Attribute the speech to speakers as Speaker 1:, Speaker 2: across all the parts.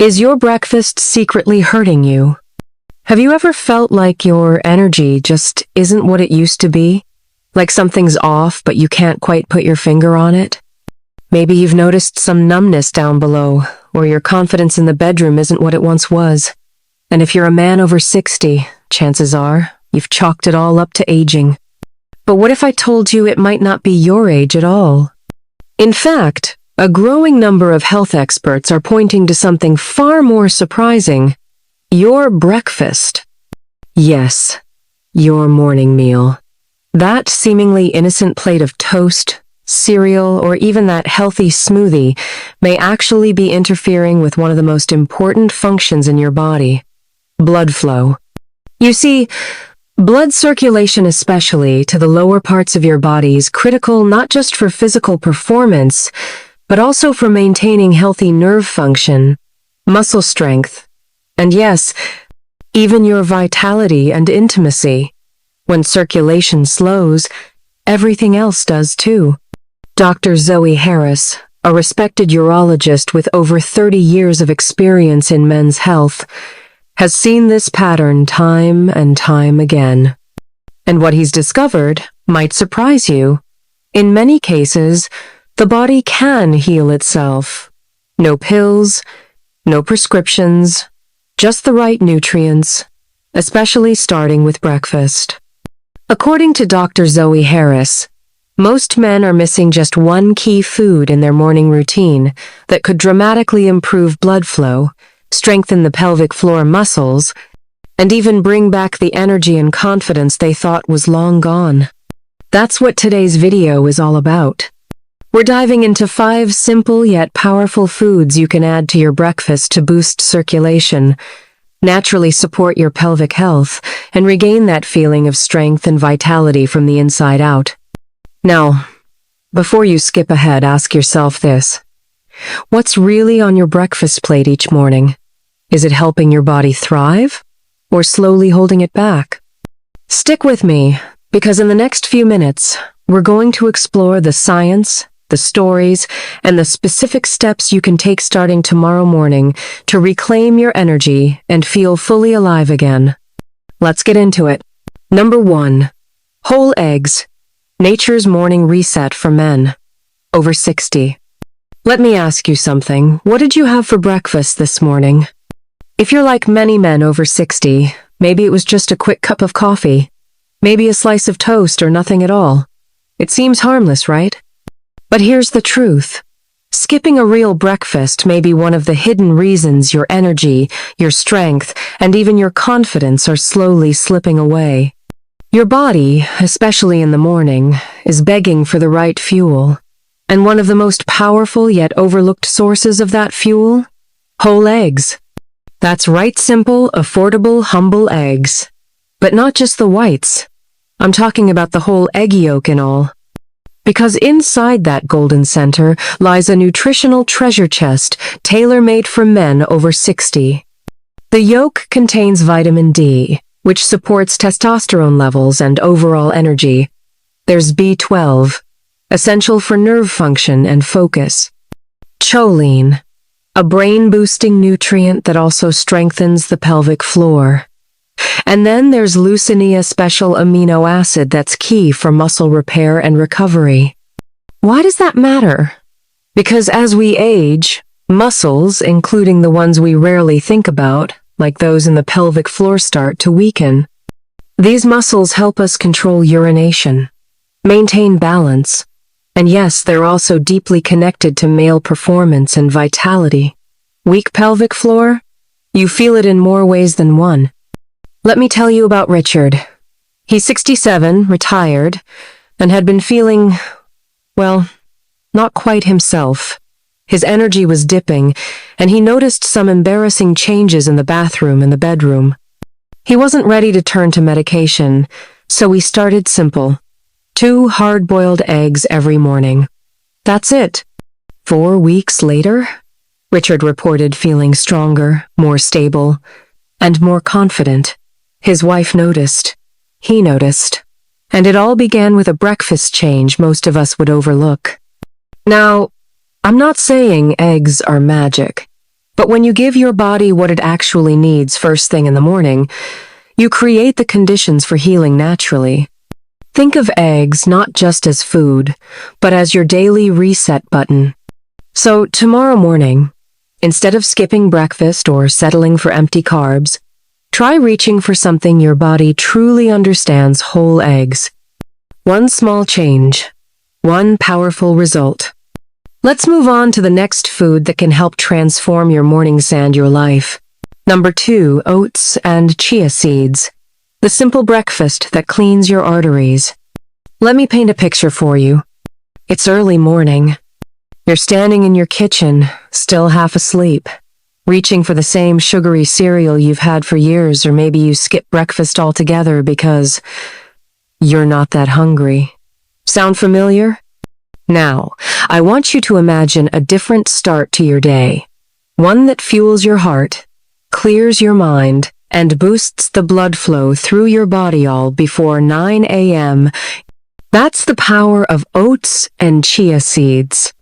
Speaker 1: Is your breakfast secretly hurting you? Have you ever felt like your energy just isn't what it used to be? Like something's off, but you can't quite put your finger on it? Maybe you've noticed some numbness down below, or your confidence in the bedroom isn't what it once was. And if you're a man over 60, chances are you've chalked it all up to aging. But what if I told you it might not be your age at all? In fact, a growing number of health experts are pointing to something far more surprising: your breakfast. Yes, your morning meal. That seemingly innocent plate of toast, cereal, or even that healthy smoothie may actually be interfering with one of the most important functions in your body: blood flow. You see, blood circulation, especially to the lower parts of your body, is critical not just for physical performance, but also for maintaining healthy nerve function, muscle strength, and yes, even your vitality and intimacy. When circulation slows, everything else does too. Dr. Zoe Harris, a respected urologist with over 30 years of experience in men's health, has seen this pattern time and time again. And what he's discovered might surprise you. In many cases, the body can heal itself. No pills, no prescriptions, just the right nutrients, especially starting with breakfast. According to Dr. Zoe Harris, most men are missing just one key food in their morning routine that could dramatically improve blood flow, strengthen the pelvic floor muscles, and even bring back the energy and confidence they thought was long gone. That's what today's video is all about. We're diving into 5 simple yet powerful foods you can add to your breakfast to boost circulation, naturally support your pelvic health, and regain that feeling of strength and vitality from the inside out. Now, before you skip ahead, ask yourself this: what's really on your breakfast plate each morning? Is it helping your body thrive, or slowly holding it back? Stick with me, because in the next few minutes, we're going to explore the science, the stories, and the specific steps you can take starting tomorrow morning to reclaim your energy and feel fully alive again. Let's get into it. Number 1. Whole eggs. Nature's morning reset for men over 60. Let me ask you something. What did you have for breakfast this morning? If you're like many men over 60, maybe it was just a quick cup of coffee. Maybe a slice of toast or nothing at all. It seems harmless, right? But here's the truth. Skipping a real breakfast may be one of the hidden reasons your energy, your strength, and even your confidence are slowly slipping away. Your body, especially in the morning, is begging for the right fuel. And one of the most powerful yet overlooked sources of that fuel? Whole eggs. That's right, simple, affordable, humble eggs. But not just the whites. I'm talking about the whole egg yolk and all. Because inside that golden center lies a nutritional treasure chest tailor-made for men over 60. The yolk contains vitamin D, which supports testosterone levels and overall energy. There's B12, essential for nerve function and focus. Choline, a brain-boosting nutrient that also strengthens the pelvic floor. And then there's leucine, a special amino acid that's key for muscle repair and recovery. Why does that matter? Because as we age, muscles, including the ones we rarely think about, like those in the pelvic floor, start to weaken. These muscles help us control urination, maintain balance, and yes, they're also deeply connected to male performance and vitality. Weak pelvic floor? You feel it in more ways than one. Let me tell you about Richard. He's 67, retired, and had been feeling, well, not quite himself. His energy was dipping, and he noticed some embarrassing changes in the bathroom and the bedroom. He wasn't ready to turn to medication, so he started simple. 2 hard-boiled eggs every morning. That's it. 4 weeks later, Richard reported feeling stronger, more stable, and more confident. His wife noticed. He noticed. And it all began with a breakfast change most of us would overlook. Now, I'm not saying eggs are magic, But when you give your body what it actually needs first thing in the morning, you create the conditions for healing naturally. Think of eggs not just as food, but as your daily reset button. So tomorrow morning, instead of skipping breakfast or settling for empty carbs, try reaching for something your body truly understands: whole eggs. One small change, one powerful result. Let's move on to the next food that can help transform your mornings and your life. Number 2, oats and chia seeds. The simple breakfast that cleans your arteries. Let me paint a picture for you. It's early morning. You're standing in your kitchen, still half asleep, reaching for the same sugary cereal you've had for years, or maybe you skip breakfast altogether because you're not that hungry. Sound familiar? Now, I want you to imagine a different start to your day. One that fuels your heart, clears your mind, and boosts the blood flow through your body all before 9 a.m. That's the power of oats and chia seeds.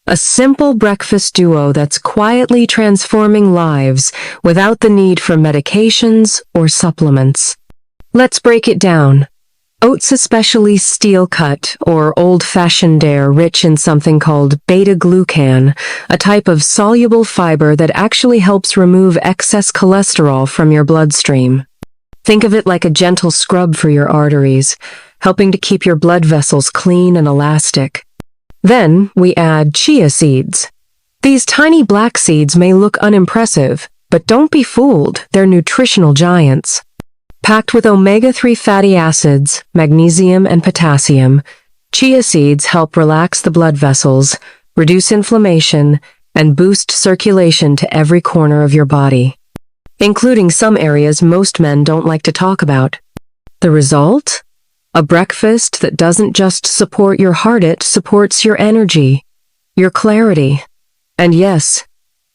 Speaker 1: A simple breakfast duo that's quietly transforming lives without the need for medications or supplements. Let's break it down. Oats, especially steel-cut or old-fashioned, are rich in something called beta-glucan, a type of soluble fiber that actually helps remove excess cholesterol from your bloodstream. Think of it like a gentle scrub for your arteries, helping to keep your blood vessels clean and elastic. Then we add chia seeds. These tiny black seeds may look unimpressive, but don't be fooled, they're nutritional giants. Packed with omega-3 fatty acids, magnesium, and potassium, chia seeds help relax the blood vessels, reduce inflammation, and boost circulation to every corner of your body, including some areas most men don't like to talk about. The result? A breakfast that doesn't just support your heart, it supports your energy, your clarity, and yes,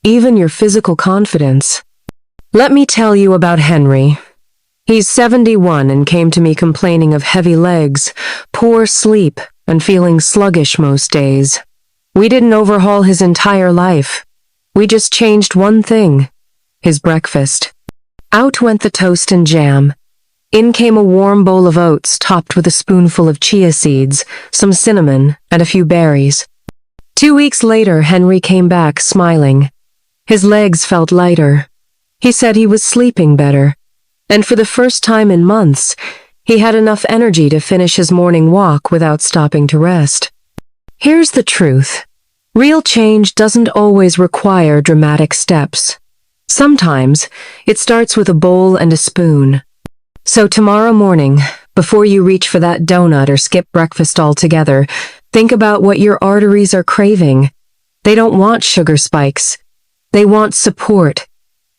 Speaker 1: even your physical confidence. Let me tell you about Henry. He's 71 and came to me complaining of heavy legs, poor sleep, and feeling sluggish most days. We didn't overhaul his entire life. We just changed one thing: his breakfast. Out went the toast and jam. In came a warm bowl of oats topped with a spoonful of chia seeds, some cinnamon, and a few berries. 2 weeks later, Henry came back smiling. His legs felt lighter. He said he was sleeping better. And for the first time in months, he had enough energy to finish his morning walk without stopping to rest. Here's the truth. Real change doesn't always require dramatic steps. Sometimes, it starts with a bowl and a spoon. So tomorrow morning, before you reach for that donut or skip breakfast altogether, think about what your arteries are craving. They don't want sugar spikes. They want support.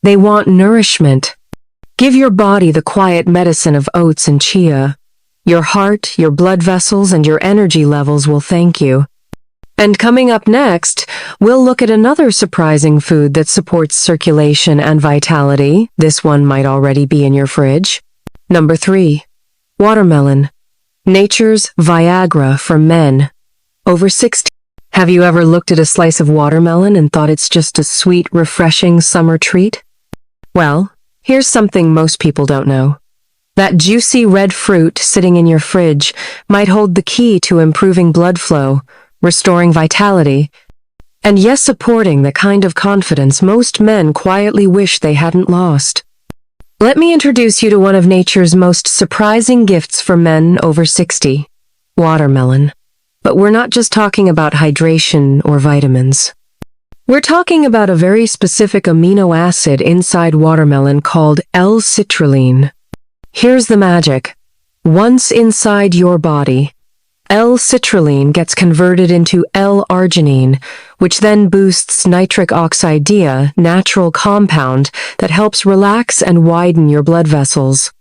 Speaker 1: They want nourishment. Give your body the quiet medicine of oats and chia. Your heart, your blood vessels, and your energy levels will thank you. And coming up next, we'll look at another surprising food that supports circulation and vitality. This one might already be in your fridge. Number 3. Watermelon. Nature's Viagra for men. Over 60. Have you ever looked at a slice of watermelon and thought it's just a sweet, refreshing summer treat? Well, here's something most people don't know. That juicy red fruit sitting in your fridge might hold the key to improving blood flow, restoring vitality, and yes, supporting the kind of confidence most men quietly wish they hadn't lost. Let me introduce you to one of nature's most surprising gifts for men over 60. Watermelon. But we're not just talking about hydration or vitamins. We're talking about a very specific amino acid inside watermelon called L-citrulline. Here's the magic. Once inside your body, L-citrulline gets converted into L-arginine, which then boosts nitric oxide D, natural compound that helps relax and widen your blood vessels.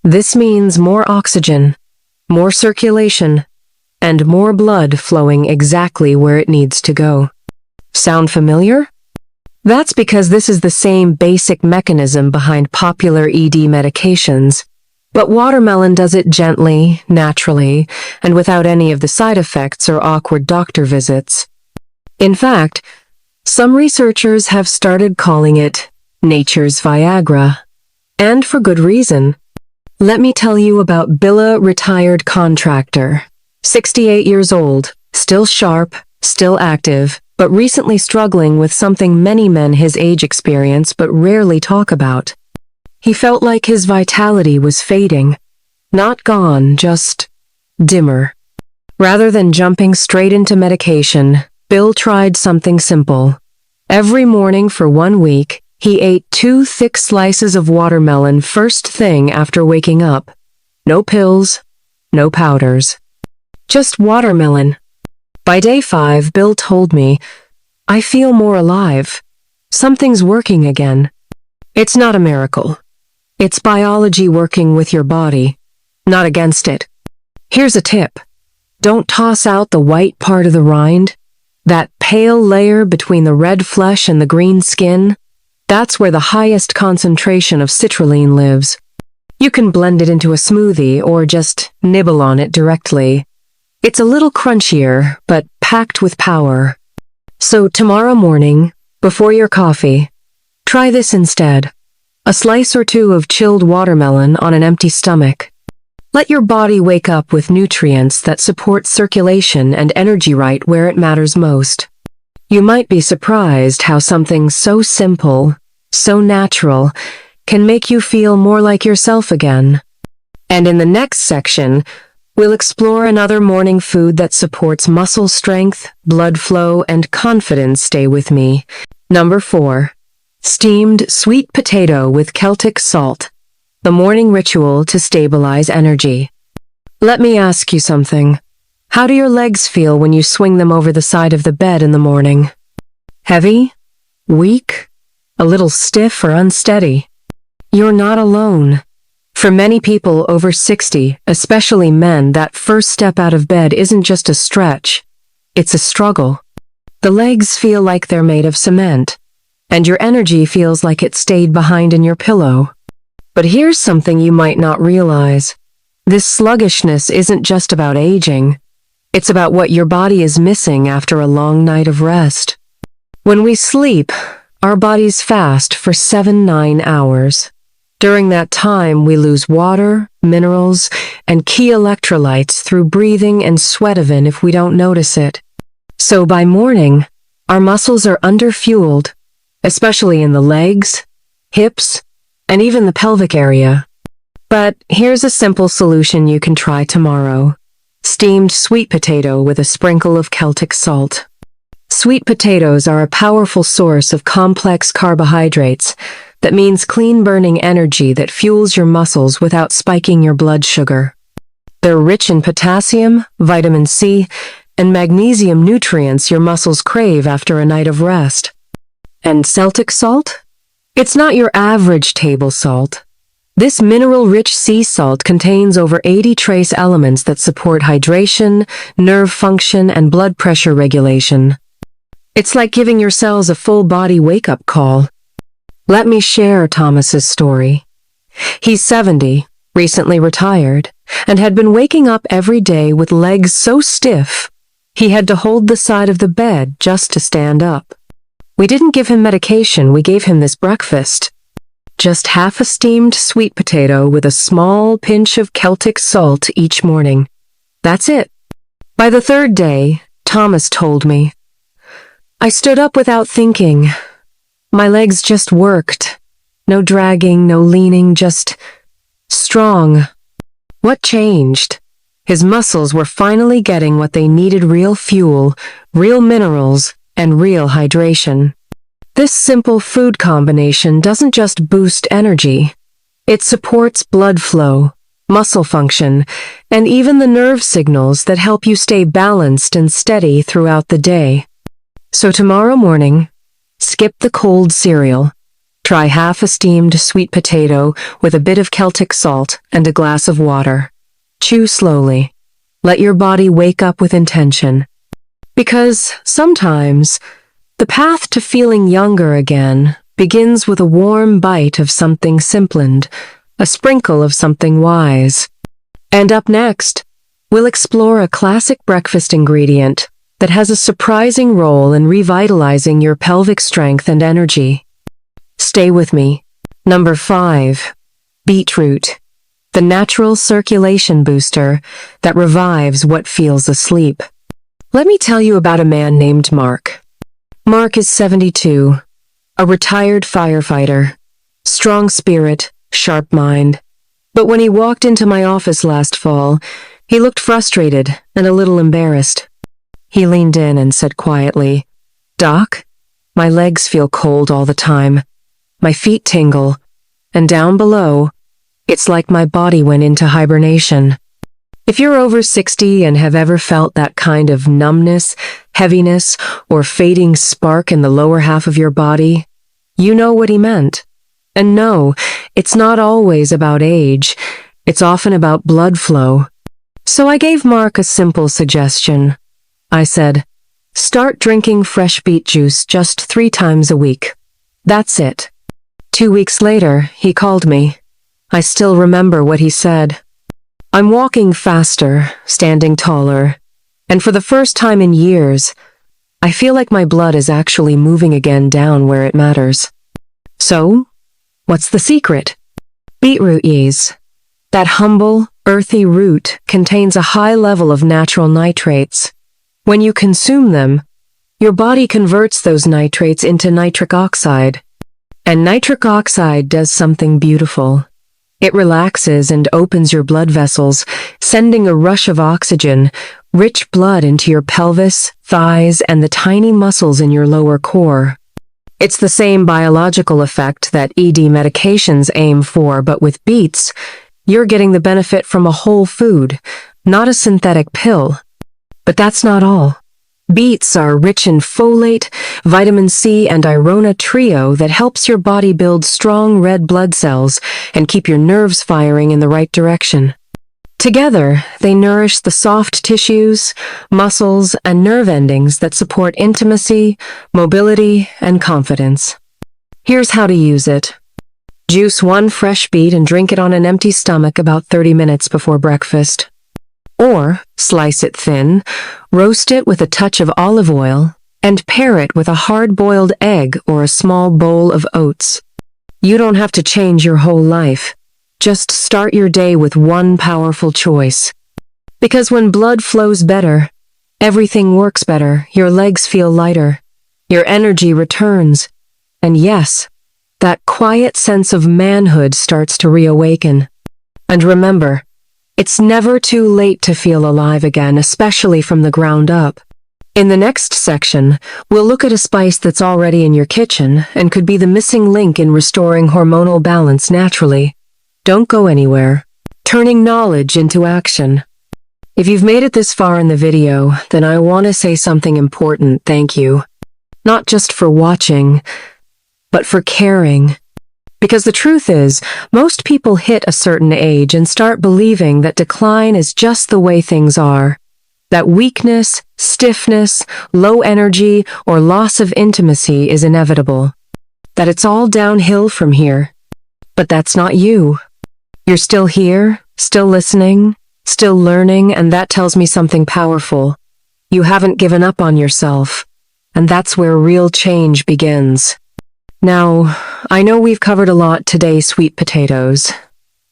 Speaker 1: This means more oxygen, more circulation, and more blood flowing exactly where it needs to go. Sound familiar? That's because this is the same basic mechanism behind popular ED medications. But watermelon does it gently, naturally, and without any of the side effects or awkward doctor visits. In fact, Some researchers have started calling it nature's Viagra, and for good reason. Let me tell you about Billa, retired contractor. 68 years old, still sharp, still active, but recently struggling with something many men his age experience but rarely talk about. He felt like his vitality was fading. Not gone, just dimmer. Rather than jumping straight into medication, Bill tried something simple. Every morning for 1 week, he ate 2 thick slices of watermelon first thing after waking up. No pills, no powders. Just watermelon. By day 5, Bill told me, "I feel more alive. Something's working again." It's not a miracle. It's biology working with your body, not against it. Here's a tip. Don't toss out the white part of the rind. That pale layer between the red flesh and the green skin. That's where the highest concentration of citrulline lives. You can blend it into a smoothie or just nibble on it directly. It's a little crunchier, but packed with power. So tomorrow morning, before your coffee, try this instead. A slice or 2 of chilled watermelon on an empty stomach. Let your body wake up with nutrients that support circulation and energy right where it matters most. You might be surprised how something so simple, so natural, can make you feel more like yourself again. And in the next section, we'll explore another morning food that supports muscle strength, blood flow, and confidence. Stay with me. Number 4. Steamed sweet potato with Celtic salt. The morning ritual to stabilize energy. Let me ask you something. How do your legs feel when you swing them over the side of the bed in the morning? Heavy? Weak? A little stiff or unsteady? You're not alone. For many people over 60, especially men, that first step out of bed isn't just a stretch. It's a struggle. The legs feel like they're made of cement, and your energy feels like it stayed behind in your pillow. But here's something you might not realize. This sluggishness isn't just about aging. It's about what your body is missing after a long night of rest. When we sleep, our bodies fast for 7-9 hours. During that time, we lose water, minerals, and key electrolytes through breathing and sweat even if we don't notice it. So by morning, our muscles are underfueled, especially in the legs, hips, and even the pelvic area. But here's a simple solution you can try tomorrow. Steamed sweet potato with a sprinkle of Celtic salt. Sweet potatoes are a powerful source of complex carbohydrates. That means clean-burning energy that fuels your muscles without spiking your blood sugar. They're rich in potassium, vitamin C, and magnesium, nutrients your muscles crave after a night of rest. And Celtic salt? It's not your average table salt. This mineral-rich sea salt contains over 80 trace elements that support hydration, nerve function, and blood pressure regulation. It's like giving your cells a full-body wake-up call. Let me share Thomas's story. He's 70, recently retired, and had been waking up every day with legs so stiff, he had to hold the side of the bed just to stand up. We didn't give him medication, we gave him this breakfast. Just half a steamed sweet potato with a small pinch of Celtic salt each morning. That's it. By the 3rd day, Thomas told me, I stood up without thinking. My legs just worked. No dragging, no leaning, just strong. What changed? His muscles were finally getting what they needed: real fuel, real minerals, and real hydration. This simple food combination doesn't just boost energy. It supports blood flow, muscle function, and even the nerve signals that help you stay balanced and steady throughout the day. So tomorrow morning, skip the cold cereal. Try half a steamed sweet potato with a bit of Celtic salt and a glass of water. Chew slowly. Let your body wake up with intention. Because sometimes, the path to feeling younger again begins with a warm bite of something simplened, a sprinkle of something wise. And up next, we'll explore a classic breakfast ingredient, that has a surprising role in revitalizing your pelvic strength and energy. Stay with me. Number 5. Beetroot, the natural circulation booster that revives what feels asleep. Let me tell you about a man named Mark. Mark is 72, a retired firefighter, strong spirit, sharp mind. But when he walked into my office last fall, he looked frustrated and a little embarrassed. He leaned in and said quietly, "Doc, my legs feel cold all the time. My feet tingle, and down below, it's like my body went into hibernation." If you're over 60 and have ever felt that kind of numbness, heaviness, or fading spark in the lower half of your body, you know what he meant. And no, it's not always about age. It's often about blood flow. So I gave Mark a simple suggestion. I said, "Start drinking fresh beet juice just 3 times a week. That's it." 2 weeks later, he called me. I still remember what he said. "I'm walking faster, standing taller, and for the first time in years, I feel like my blood is actually moving again down where it matters." So, what's the secret? Beetroot yeast. That humble, earthy root contains a high level of natural nitrates. When you consume them, your body converts those nitrates into nitric oxide. And nitric oxide does something beautiful. It relaxes and opens your blood vessels, sending a rush of oxygen, rich blood into your pelvis, thighs, and the tiny muscles in your lower core. It's the same biological effect that ED medications aim for, but with beets, you're getting the benefit from a whole food, not a synthetic pill. But that's not all. Beets are rich in folate, vitamin C, and Irona trio that helps your body build strong red blood cells and keep your nerves firing in the right direction. Together, they nourish the soft tissues, muscles, and nerve endings that support intimacy, mobility, and confidence. Here's how to use it. Juice 1 fresh beet and drink it on an empty stomach about 30 minutes before breakfast. Or slice it thin, roast it with a touch of olive oil, and pair it with a hard-boiled egg or a small bowl of oats. You don't have to change your whole life. Just start your day with one powerful choice. Because when blood flows better, everything works better, your legs feel lighter, your energy returns, and yes, that quiet sense of manhood starts to reawaken. And remember, it's never too late to feel alive again, especially from the ground up. In the next section, we'll look at a spice that's already in your kitchen and could be the missing link in restoring hormonal balance naturally. Don't go anywhere. Turning knowledge into action. If you've made it this far in the video, then I want to say something important. Thank you. Not just for watching, but for caring. Because the truth is, most people hit a certain age and start believing that decline is just the way things are. That weakness, stiffness, low energy, or loss of intimacy is inevitable. That it's all downhill from here. But that's not you. You're still here, still listening, still learning, and that tells me something powerful. You haven't given up on yourself. And that's where real change begins. Now, I know we've covered a lot today: sweet potatoes,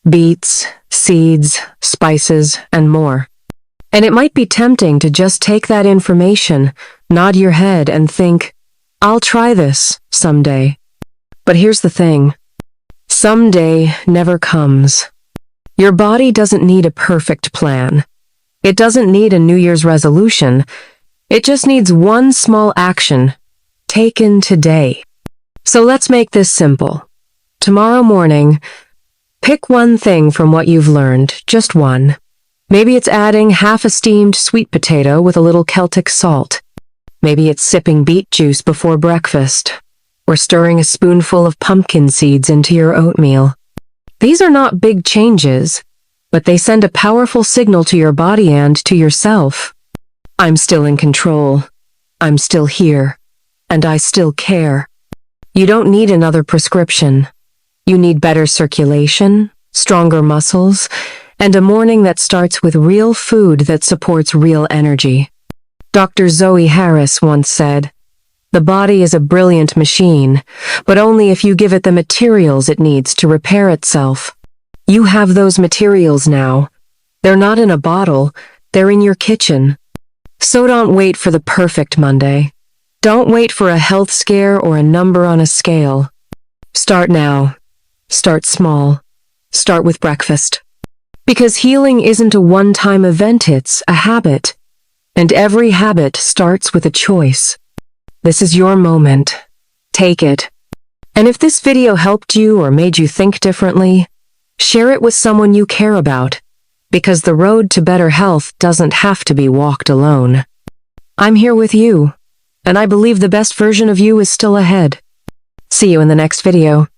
Speaker 1: beets, seeds, spices, and more. And it might be tempting to just take that information, nod your head, and think, "I'll try this someday." But here's the thing. Someday never comes. Your body doesn't need a perfect plan. It doesn't need a New Year's resolution. It just needs one small action, taken today. So let's make this simple. Tomorrow morning, pick one thing from what you've learned, just one. Maybe it's adding half a steamed sweet potato with a little Celtic salt. Maybe it's sipping beet juice before breakfast, or stirring a spoonful of pumpkin seeds into your oatmeal. These are not big changes, but they send a powerful signal to your body and to yourself. I'm still in control. I'm still here. And I still care. You don't need another prescription. You need better circulation, stronger muscles, and a morning that starts with real food that supports real energy. Dr. Zoe Harris once said, "The body is a brilliant machine, but only if you give it the materials it needs to repair itself." You have those materials now. They're not in a bottle, they're in your kitchen. So don't wait for the perfect Monday. Don't wait for a health scare or a number on a scale. Start now. Start small. Start with breakfast. Because healing isn't a one-time event, it's a habit. And every habit starts with a choice. This is your moment. Take it. And if this video helped you or made you think differently, share it with someone you care about, because the road to better health doesn't have to be walked alone. I'm here with you, and I believe the best version of you is still ahead. See you in the next video.